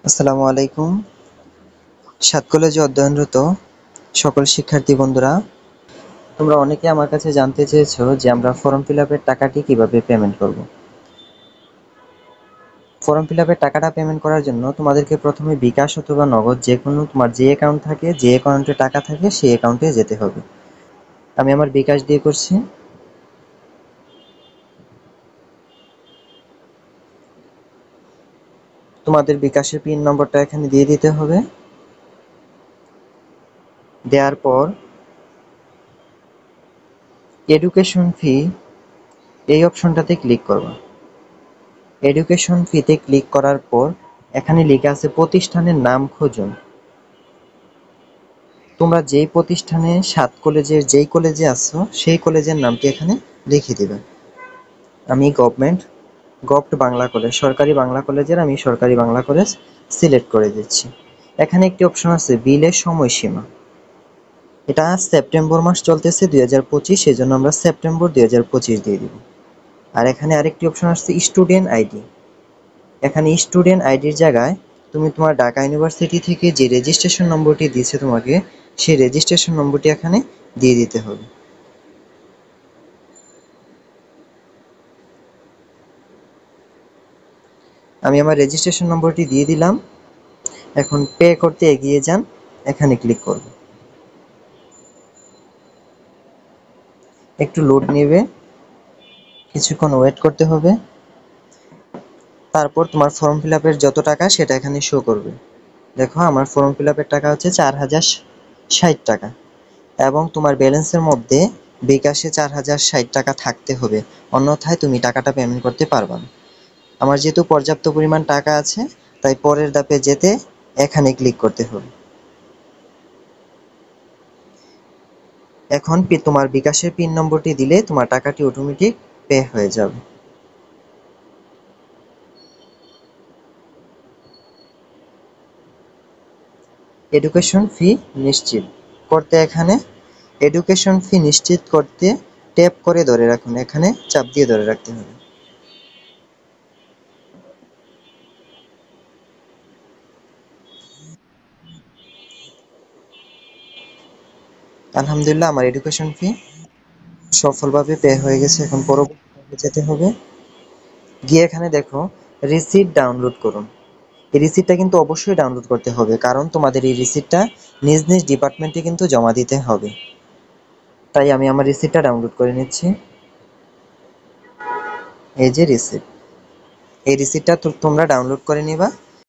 আসসালামু আলাইকুম। ৭ কলেজে অধ্যয়নরত সকল শিক্ষার্থী বন্ধুরা, তোমরা অনেকে আমার কাছে জানতে চেয়েছো যে আমরা ফর্ম ফিল আপের টাকাটি কিভাবে পেমেন্ট করব। ফর্ম ফিল আপের টাকাটা পেমেন্ট করার জন্য তোমাদেরকে প্রথমে বিকাশ অথবা নগদ যে কোনো তোমার যে অ্যাকাউন্ট থাকে, যে অ্যাকাউন্টে টাকা থাকে সেই অ্যাকাউন্টে যেতে হবে। আমি আমার বিকাশ দিয়ে করছি। তোমাদের বিকাশের পিন নম্বরটা এখানে দিয়ে দিতে হবে। দেওয়ার পর এডুকেশন ফি এই অপশনটাতে ক্লিক করবা। এডুকেশন ফিতে ক্লিক করার পর এখানে লেখা আছে প্রতিষ্ঠানের নাম খুঁজুন। তোমরা যেই প্রতিষ্ঠানে ৭ কলেজের যেই কলেজে আছো সেই কলেজের নামটি এখানে লিখে দিবে। আমি গভট বাংলা কলেজ, সরকারি বাংলা কলেজের আমি সরকারি বাংলা কলেজ সিলেক্ট করে দিচ্ছি। এখানে একটি অপশন আছে বিলের সময়সীমা। এটা সেপ্টেম্বর মাস চলতেছে 2025, সেজন্য আমরা সেপ্টেম্বর 2025 দিয়ে দিব। আর এখানে আরেকটি অপশন আসছে স্টুডেন্ট আইডি। এখানে স্টুডেন্ট আইডির জায়গায় তুমি তোমার ঢাকা ইউনিভার্সিটি থেকে যে রেজিস্ট্রেশন নম্বরটি দিয়েছে তোমাকে, সেই রেজিস্ট্রেশন নম্বরটি এখানে দিয়ে দিতে হবে। আমি আমার রেজিস্ট্রেশন নম্বরটি দিয়ে দিলাম। এখন পে করতে এগিয়ে যান, এখানে ক্লিক করব। একটু লোড নেবে, কিছুক্ষণ ওয়েট করতে হবে। তারপর তোমার ফর্ম ফিল আপের যত টাকা সেটা এখানে শো করবে। দেখো আমার ফর্ম ফিল আপের টাকা হচ্ছে 4060 টাকা, এবং তোমার ব্যালেন্সের মধ্যে বিকাশে 4060 টাকা থাকতে হবে, অন্যথায় তুমি টাকাটা পেমেন্ট করতে পারবা না। আমার যেহেতু পর্যাপ্ত পরিমাণ টাকা আছে, তাই পরের ধাপে যেতে এখানে ক্লিক করতে হবে। এখন তোমার বিকাশের পিন নম্বরটি দিলে তোমার টাকাটি অটোমেটিক পে হয়ে যাবে। এডুকেশন ফি নিশ্চিত করতে এখানে এডুকেশন ফি নিশ্চিত করতে ট্যাপ করে ধরে রাখুন, এখানে চাপ দিয়ে ধরে রাখতে হবে। আলহামদুলিল্লাহ, আমার এডুকেশন ফি সফলভাবে পে হয়ে গেছে। এখন পরবর্তী যেতে হবে, গিয়ে এখানে দেখো রিসিট ডাউনলোড করুন। এই রিসিটটা কিন্তু অবশ্যই ডাউনলোড করতে হবে, কারণ তোমাদের এই রিসিটটা নিজ নিজ ডিপার্টমেন্টে কিন্তু জমা দিতে হবে। তাই আমি আমার রিসিটটা ডাউনলোড করে নিচ্ছি। এই যে রিসিট, এই রিসিটটা তোমরা ডাউনলোড করে নিবা।